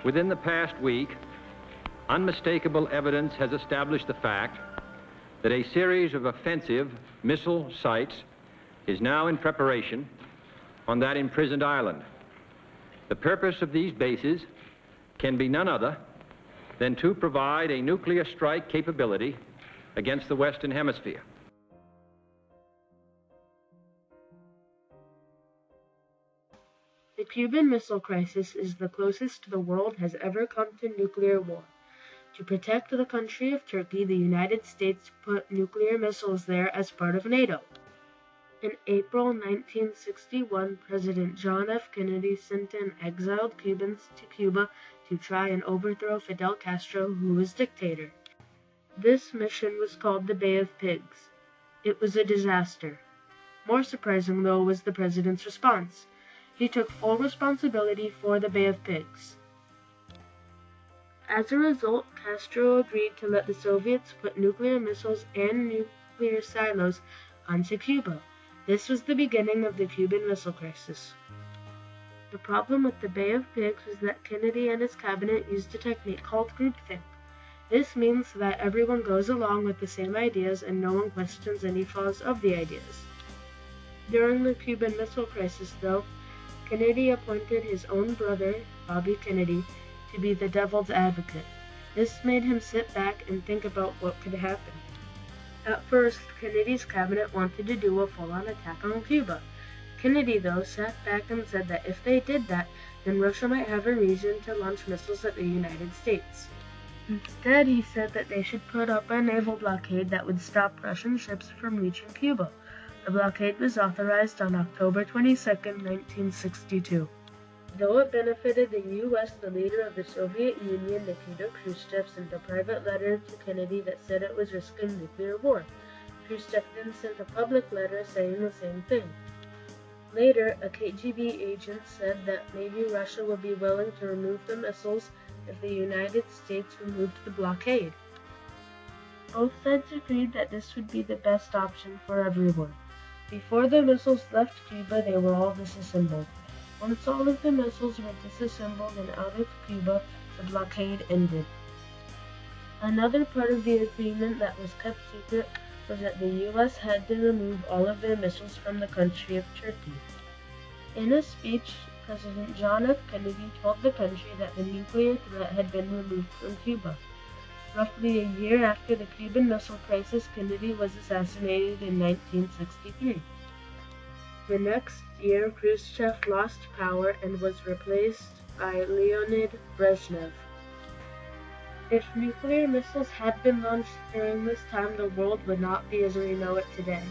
Within the past week, unmistakable evidence has established the fact that a series of offensive missile sites is now in preparation on that imprisoned island. The purpose of these bases can be none other than to provide a nuclear strike capability against the Western Hemisphere. The Cuban Missile Crisis is the closest the world has ever come to nuclear war. To protect the country of Turkey, the United States put nuclear missiles there as part of NATO. In April 1961, President John F. Kennedy sent in exiled Cubans to Cuba to try and overthrow Fidel Castro, who was dictator. This mission was called the Bay of Pigs. It was a disaster. More surprising, though, was the president's response. He took full responsibility for the Bay of Pigs. As a result, Castro agreed to let the Soviets put nuclear missiles and nuclear silos onto Cuba. This was the beginning of the Cuban Missile Crisis. The problem with the Bay of Pigs was that Kennedy and his cabinet used a technique called groupthink. This means that everyone goes along with the same ideas and no one questions any flaws of the ideas. During the Cuban Missile Crisis, though, Kennedy appointed his own brother, Bobby Kennedy, to be the devil's advocate. This made him sit back and think about what could happen. At first, Kennedy's cabinet wanted to do a full-on attack on Cuba. Kennedy, though, sat back and said that if they did that, then Russia might have a reason to launch missiles at the United States. Instead, he said that they should put up a naval blockade that would stop Russian ships from reaching Cuba. The blockade was authorized on October 22, 1962. Though it benefited the U.S., the leader of the Soviet Union, Nikita Khrushchev, sent a private letter to Kennedy that said it was risking nuclear war. Khrushchev then sent a public letter saying the same thing. Later, a KGB agent said that maybe Russia would be willing to remove the missiles if the United States removed the blockade. Both sides agreed that this would be the best option for everyone. Before the missiles left Cuba, they were all disassembled. Once all of the missiles were disassembled and out of Cuba, the blockade ended. Another part of the agreement that was kept secret was that the U.S. had to remove all of their missiles from the country of Turkey. In a speech, President John F. Kennedy told the country that the nuclear threat had been removed from Cuba. Roughly a year after the Cuban Missile Crisis, Kennedy was assassinated in 1963. The next year, Khrushchev lost power and was replaced by Leonid Brezhnev. If nuclear missiles had been launched during this time, the world would not be as we know it today.